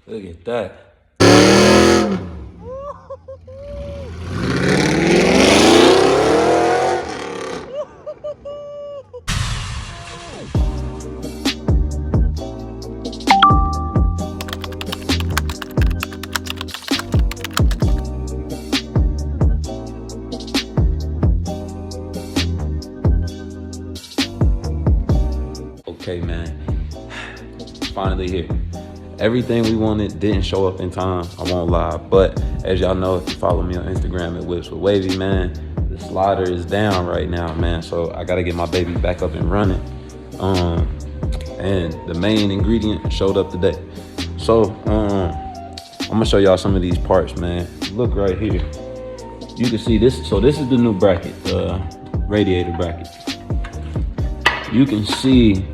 Look at that. Okay, man. Finally here. Everything we wanted didn't show up in time, I won't lie. But as y'all know, if you follow me on Instagram at whipswithwavy, man, the slider is down right now, man. So I gotta get my baby back up and running. And the main ingredient showed up today. So I'm gonna show y'all some of these parts, man. Look right here. You can see this. So this is the new bracket, radiator bracket. You can see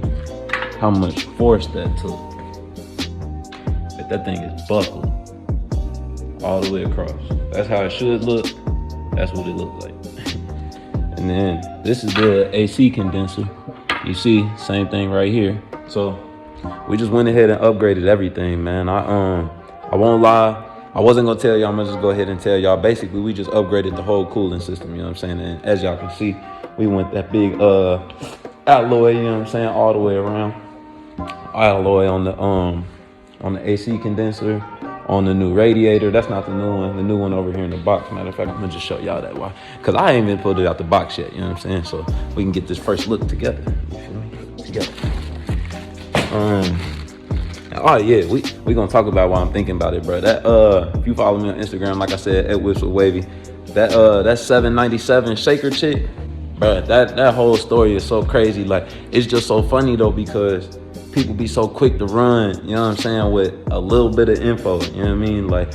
how much force that took. But that thing is buckled all the way across. That's how it should look. That's what it looks like. And then this is the AC condenser. You see, same thing right here. So we just went ahead and upgraded everything, man. I won't lie. I wasn't gonna tell y'all. I'm gonna just go ahead and tell y'all. Basically, we just upgraded the whole cooling system. You know what I'm saying? And as y'all can see, we went that big alloy. You know what I'm saying? All the way around. Alloy on the AC condenser, on the new radiator. That's not the new one. The new one over here in the box. Matter of fact, I'm gonna just show y'all that. Why? Because I ain't even pulled it out the box yet. You know what I'm saying? So we can get this first look together. You feel me? Together. Oh yeah, we gonna talk about why I'm thinking about it, bro. That if you follow me on Instagram, like I said, at whipswithwavy, that 797 shaker chick, bro. That whole story is so crazy. Like, it's just so funny though, because people be so quick to run, you know what I'm saying, with a little bit of info, you know what I mean? Like,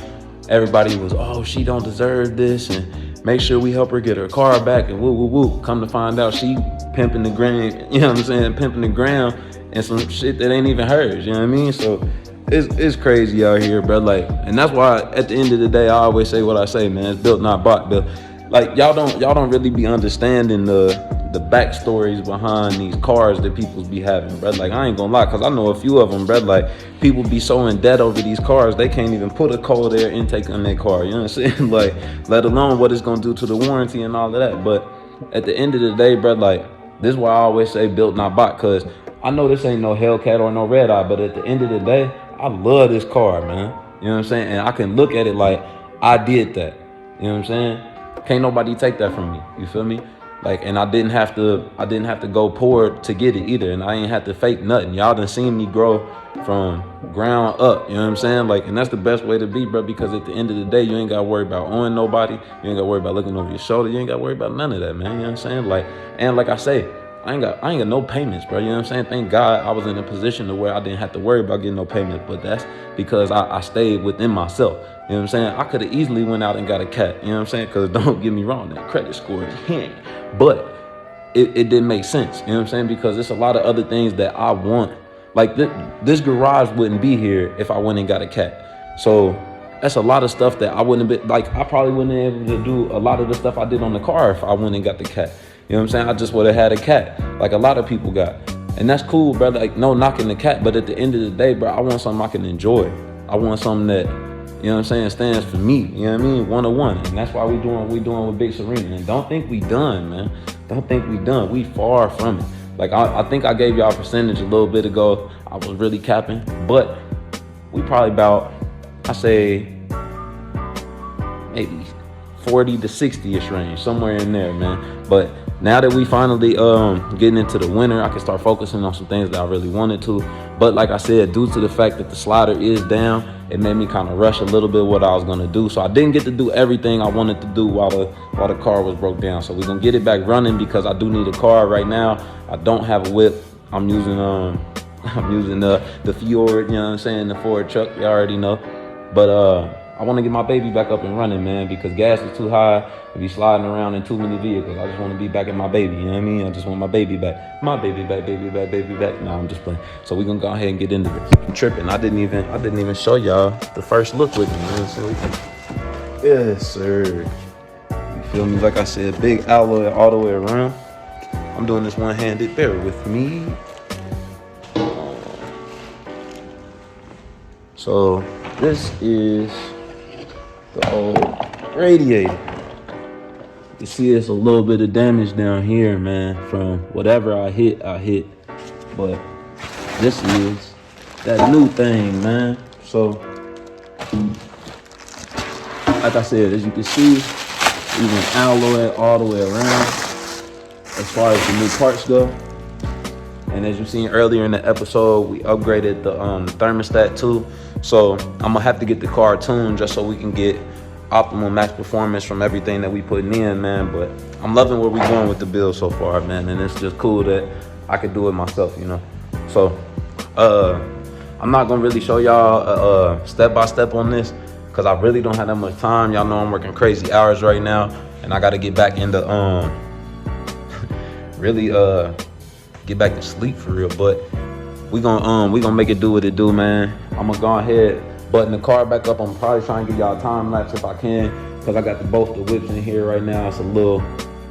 everybody was, oh, she don't deserve this, and make sure we help her get her car back, and woo, woo, woo. Come to find out, she pimping the gram, you know what I'm saying, pimping the gram, and some shit that ain't even hers, you know what I mean? So it's crazy out here, bro. Like, and that's why at the end of the day, I always say what I say, man. It's built, not bought. But like, y'all don't really be understanding the backstories behind these cars that people be having, bro. Like, I ain't gonna lie, cause I know a few of them, bro. Like, people be so in debt over these cars, they can't even put a cold air intake on their car. You know what I'm saying? Like, let alone what it's gonna do to the warranty and all of that. But at the end of the day, bro, like, this is why I always say built, not bought. Cause I know this ain't no Hellcat or no Red Eye, but at the end of the day, I love this car, man. You know what I'm saying? And I can look at it like, I did that. You know what I'm saying? Can't nobody take that from me. You feel me? Like, and I didn't have to go poor to get it either. And I ain't have to fake nothing. Y'all done seen me grow from ground up. You know what I'm saying? Like, and that's the best way to be, bro, because at the end of the day, you ain't gotta worry about owing nobody. You ain't gotta worry about looking over your shoulder. You ain't gotta worry about none of that, man. You know what I'm saying? Like, and like I say, I ain't got no payments, bro. You know what I'm saying? Thank God I was in a position to where I didn't have to worry about getting no payments. But that's because I stayed within myself. You know what I'm saying? I could have easily went out and got a cat. You know what I'm saying? Because don't get me wrong, that credit score is hand. But it didn't make sense. You know what I'm saying? Because there's a lot of other things that I want. Like, this garage wouldn't be here if I went and got a cat. So that's a lot of stuff that I wouldn't have been, like, I probably wouldn't have been able to do a lot of the stuff I did on the car if I went and got the cat. You know what I'm saying? I just would have had a cat, like a lot of people got. And that's cool, bro. Like, no knocking the cat, but at the end of the day, bro, I want something I can enjoy. I want something that, you know what I'm saying, stands for me. You know what I mean? 101. And that's why we doing what we doing with Big Serena. And don't think we done, man. Don't think we done. We far from it. Like, I think I gave y'all a percentage a little bit ago. I was really capping, but we probably about, I say, maybe 40 to 60-ish range, somewhere in there, man. But now that we finally getting into the winter, I can start focusing on some things that I really wanted to. But like I said, due to the fact that the slider is down, it made me kind of rush a little bit what I was gonna do. So I didn't get to do everything I wanted to do while the car was broke down. So we're gonna get it back running because I do need a car right now. I don't have a whip. I'm using the Fjord, you know what I'm saying, the Ford truck, you already know. But I want to get my baby back up and running, man, because gas is too high to be sliding around in too many vehicles. I just want to be back at my baby, you know what I mean? I just want my baby back. My baby back, baby back, baby back. No, I'm just playing. So we're going to go ahead and get into this. I'm tripping. I didn't even show y'all the first look with me, you know what I'm saying? Yes, sir. You feel me? Like I said, big alloy all the way around. I'm doing this one-handed. Bear with me. So this is the old radiator. You see it's a little bit of damage down here, man, from whatever I hit. But this is that new thing, man. So, like I said, as you can see, even alloy all the way around as far as the new parts go. And as you seen earlier in the episode, we upgraded the thermostat too. So I'm gonna have to get the car tuned just so we can get optimal max performance from everything that we putting in, man. But I'm loving where we going with the build so far, man. And it's just cool that I could do it myself, you know. So I'm not gonna really show y'all step by step on this because I really don't have that much time. Y'all know I'm working crazy hours right now, and I gotta get back into really get back to sleep for real. But we gonna make it do what it do, man. I'm gonna go ahead, button the car back up. I'm probably trying to give y'all a time lapse if I can, because I got both the whips in here right now. It's a little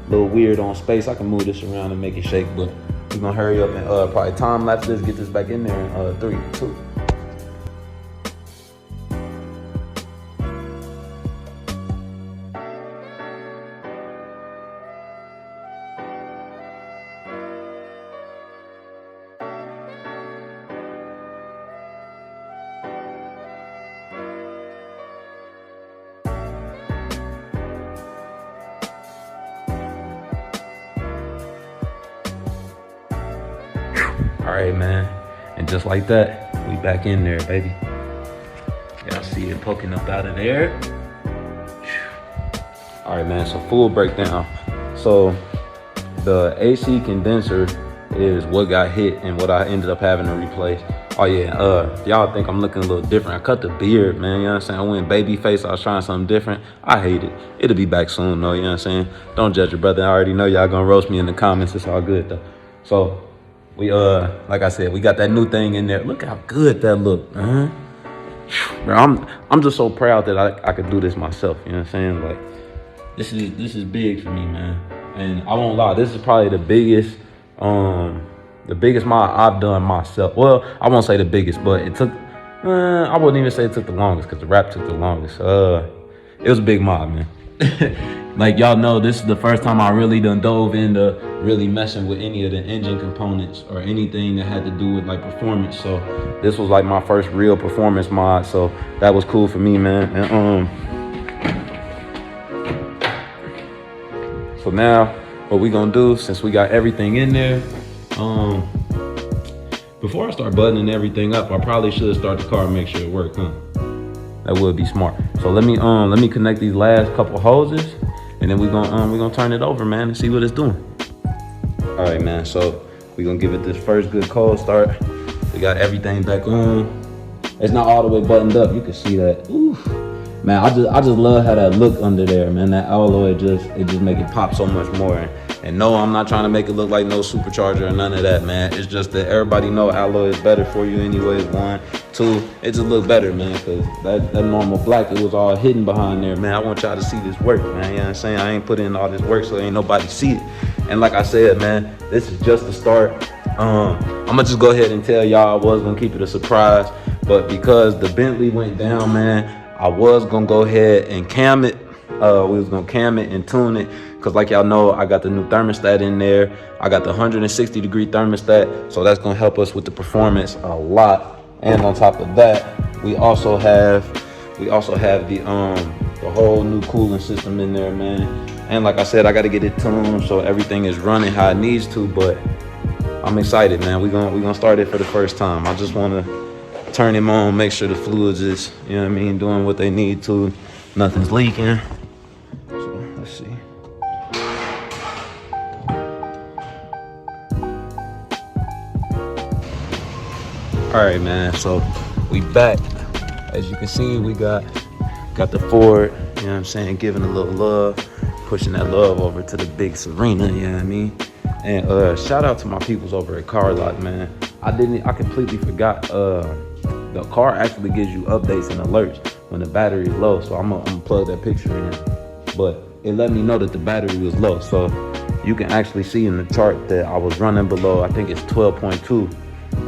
weird on space. I can move this around and make it shake, but we're gonna hurry up and probably time lapse this, get this back in there in 3, 2. All right, man, and just like that, we back in there, baby. Y'all see it poking up out of there. All right, man, so full breakdown. So the AC condenser is what got hit and what I ended up having to replace. Oh yeah, y'all think I'm looking a little different. I cut the beard, man, you know what I'm saying? I went baby face, I was trying something different. I hate it. It'll be back soon though, you know what I'm saying? Don't judge your brother. I already know y'all gonna roast me in the comments. It's all good though. So we like I said, we got that new thing in there. Look how good that look, man. Bro, I'm just so proud that I could do this myself, you know what I'm saying? Like this is big for me, man. And I won't lie, this is probably the biggest mod I've done myself. Well, I won't say the biggest, but it took I wouldn't even say it took the longest, because the wrap took the longest. It was a big mod, man. Like y'all know, this is the first time I really done dove into really messing with any of the engine components or anything that had to do with like performance. So this was like my first real performance mod. So that was cool for me, man. And so now what we gonna do, since we got everything in there, before I start buttoning everything up, I probably should start the car and make sure it works, huh? That would be smart. So let me connect these last couple hoses, and then we're gonna turn it over, man, and see what it's doing. All right, man, so we're gonna give it this first good cold start. We got everything back on. It's not all the way buttoned up, you can see that. Oof. Man, I just love how that look under there, man. That alloy just make it pop so much more. And no, I'm not trying to make it look like no supercharger or none of that, man. It's just that everybody know alloy is better for you anyways. 1, 2, it just look better, man, because that normal black, it was all hidden behind there, man. I want y'all to see this work, man. You know what I'm saying? I ain't put in all this work so ain't nobody see it. And like I said, man, this is just the start. I'm gonna just go ahead and tell y'all I was gonna keep it a surprise, but because the Bentley went down, man, I was gonna go ahead and cam it. We was gonna cam it and tune it, because like y'all know, I got the new thermostat in there. I got the 160-degree thermostat, so that's gonna help us with the performance a lot. And on top of that, we also have the whole new cooling system in there, man. And like I said, I got to get it tuned so everything is running how it needs to. But I'm excited, man. We're gonna start it for the first time. I just want to turn him on, make sure the fluids is, you know what I mean, doing what they need to. Nothing's leaking. So let's see. All right, man, so we back. As you can see, we got the Ford, you know what I'm saying, giving a little love, pushing that love over to the big Serena, you know what I mean? And shout out to my peoples over at Car Lot, man. I completely forgot, the car actually gives you updates and alerts when the battery is low, so I'm gonna plug that picture in. But it let me know that the battery was low, so you can actually see in the chart that I was running below, I think it's 12.2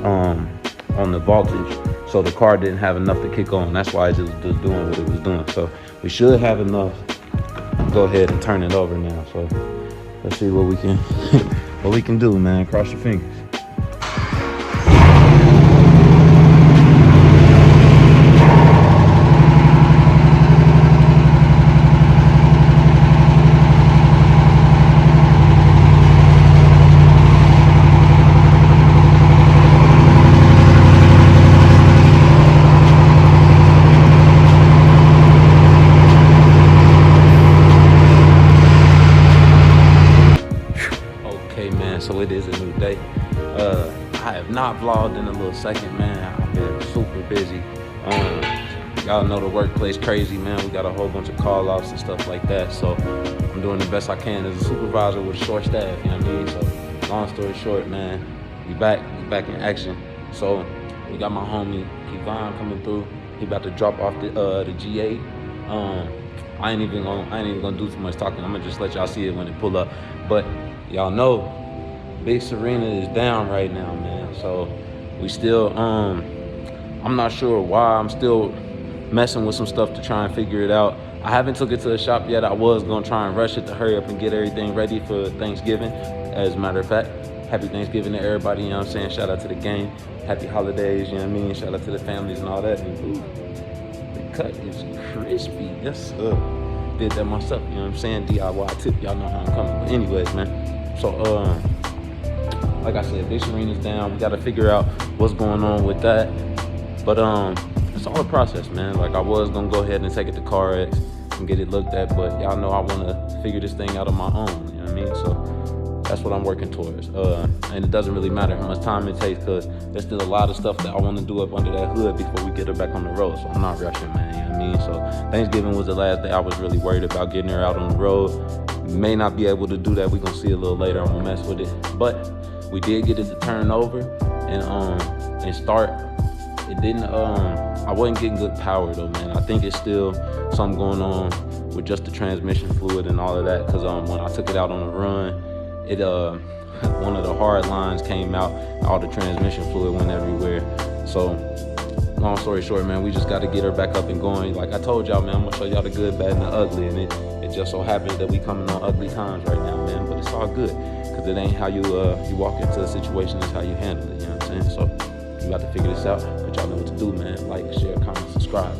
on the voltage. So the car didn't have enough to kick on. That's why it just was doing what it was doing. So we should have enough. Go ahead and turn it over now. So let's see what we can what we can do, man. Cross your fingers. So it is a new day. I have not vlogged in a little second, man. I've been super busy. Y'all know the workplace crazy, man. We got a whole bunch of call offs and stuff like that. So I'm doing the best I can as a supervisor with a short staff, you know what I mean? So long story short, man, we back in action. So we got my homie Kevon coming through. He about to drop off the G8. I ain't even gonna do too much talking. I'm gonna just let y'all see it when it pull up. But y'all know Big Serena is down right now, man. So we still, I'm not sure why. I'm still messing with some stuff to try and figure it out. I haven't took it to the shop yet. I was gonna try and rush it to hurry up and get everything ready for Thanksgiving. As a matter of fact, happy Thanksgiving to everybody, you know what I'm saying? Shout out to the gang. Happy holidays, you know what I mean? Shout out to the families and all that. And, ooh, the cut is crispy. Yes, sir. Did that myself, you know what I'm saying? DIY tip, y'all know how I'm coming. But anyways, man. So, like I said, Big Serena's down. We gotta figure out what's going on with that. But it's all a process, man. Like I was gonna go ahead and take it to CarX and get it looked at, but y'all know I wanna figure this thing out on my own, you know what I mean? So that's what I'm working towards. And it doesn't really matter how much time it takes, because there's still a lot of stuff that I wanna do up under that hood before we get her back on the road. So I'm not rushing, man, you know what I mean? So Thanksgiving was the last day I was really worried about getting her out on the road. May not be able to do that. We're gonna see a little later. I'm gonna mess with it. But we did get it to turn over and start. It didn't, I wasn't getting good power though, man. I think it's still something going on with just the transmission fluid and all of that. Cause when I took it out on the run, it one of the hard lines came out, all the transmission fluid went everywhere. So long story short, man, we just got to get her back up and going. Like I told y'all, man, I'm gonna show y'all the good, bad, and the ugly. And it just so happens that we coming on ugly times right now, man. But it's all good, cause it ain't how you walk into a situation, it's how you handle it. You know what I'm saying? So we got to figure this out. But y'all know what to do, man. Like, share, comment, subscribe.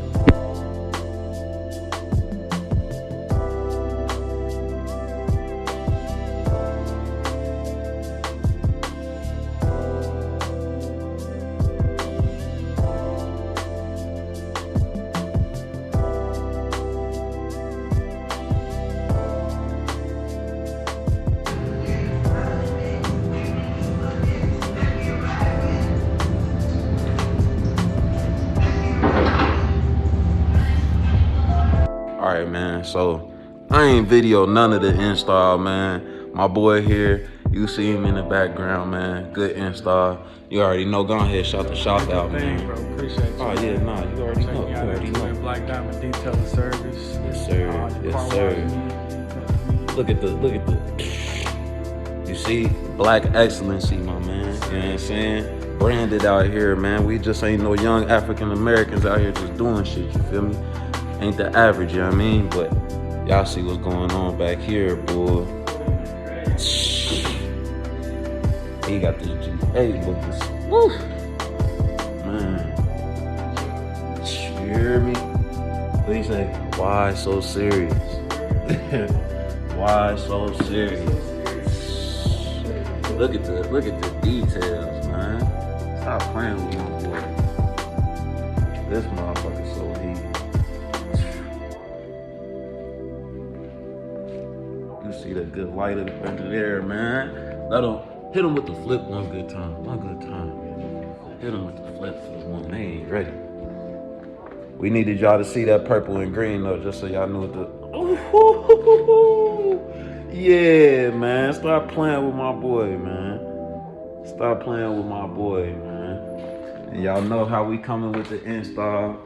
All right, man, so I ain't video none of the install, man. My boy here, you see him in the background, man. Good install. You already know. Go ahead, shout the shop out, man. Bro, appreciate you. Oh yeah, nah, you already know. You already know. Black Diamond Detailing Service. Yes, sir. Yes, sir. Look at the. You see, black excellency, my man. You know what I'm saying? Branded out here, man. We just ain't no young African Americans out here just doing shit. You feel me? Ain't the average, you know what I mean? But y'all see what's going on back here, boy. He got this G8 looking. Woo! Man. You hear me? Please say, why so serious? Why so serious? Look at the details, man. Stop playing with my boy. This motherfucker's so heat. You see that good light under there, man. Hit him with the flip one good time. One good time. Hit him with the flip for the one. They ain't ready. We needed y'all to see that purple and green though, just so y'all knew what the. Ooh, yeah, man. Stop playing with my boy, man. Stop playing with my boy, man. And y'all know how we coming with the install.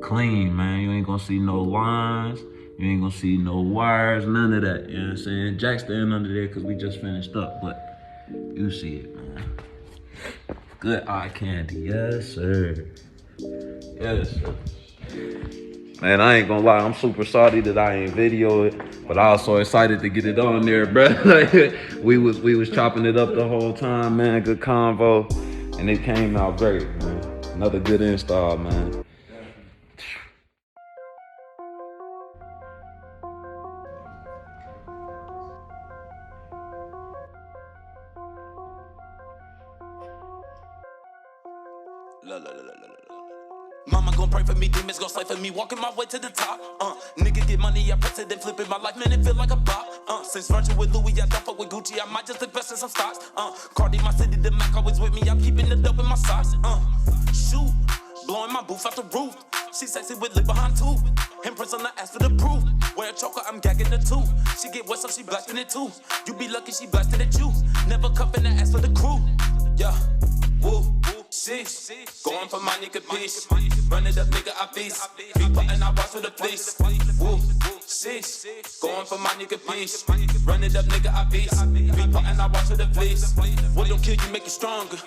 Clean, man. You ain't gonna see no lines. You ain't gonna see no wires, none of that. You know what I'm saying? Jack staying under there because we just finished up, but you see it, man. Good eye candy, yes sir. Yes sir. Man, I ain't gonna lie, I'm super sorry that I ain't video it, but I was so excited to get it on there, bro. Like, we was chopping it up the whole time, man. Good convo, and it came out great, man. Another good install, man. Mama gon' pray for me, demons gon' slay for me, walking my way to the top. Nigga get money, I precedent flipping my life, man, it feel like a bop. Since Virgil with Louis, I don't fuck with Gucci, I might just invest in some stocks. Cardi, my city, the Mac always with me, I'm keeping the dope in my socks. Shoot, blowing my booth out the roof. She sexy with lip behind too. Impress on the ass for the proof. Wear a choker, I'm gagging the two. She get wet, so she blasting it too. You be lucky, she blasting at you. Never cuffing the ass for the crew. Yeah, woo. Sheesh, going for my nigga piece. Run it up, nigga, I beast. Be putting I watch for the police. Woo, sheesh, going for my nigga piece. Run it up, nigga, I beast. Be putting I watch for the police. What don't kill you, make you stronger.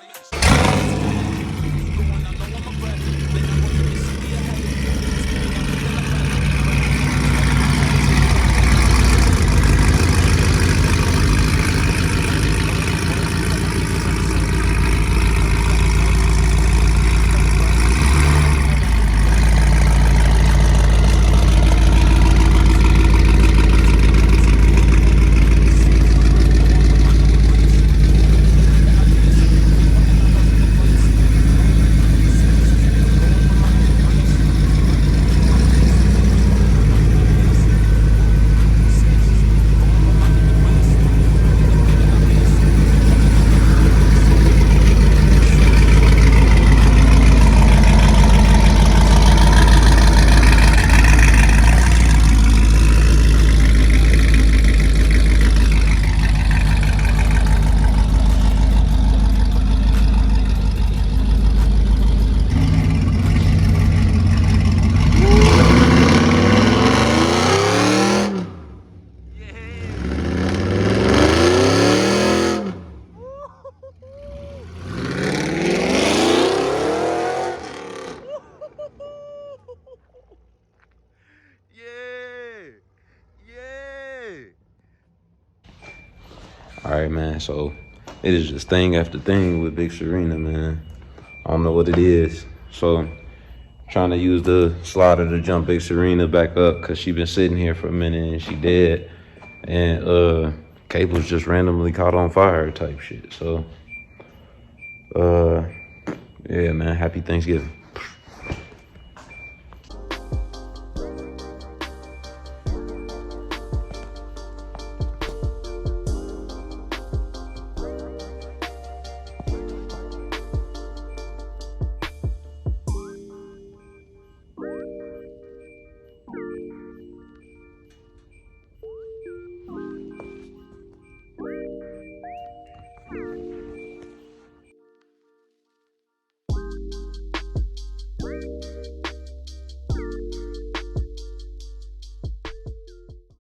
All right, man. So it is just thing after thing with Big Serena, man. I don't know what it is. So trying to use the slider to jump Big Serena back up because she been sitting here for a minute and she dead. And cable's just randomly caught on fire type shit. So yeah, man. Happy Thanksgiving.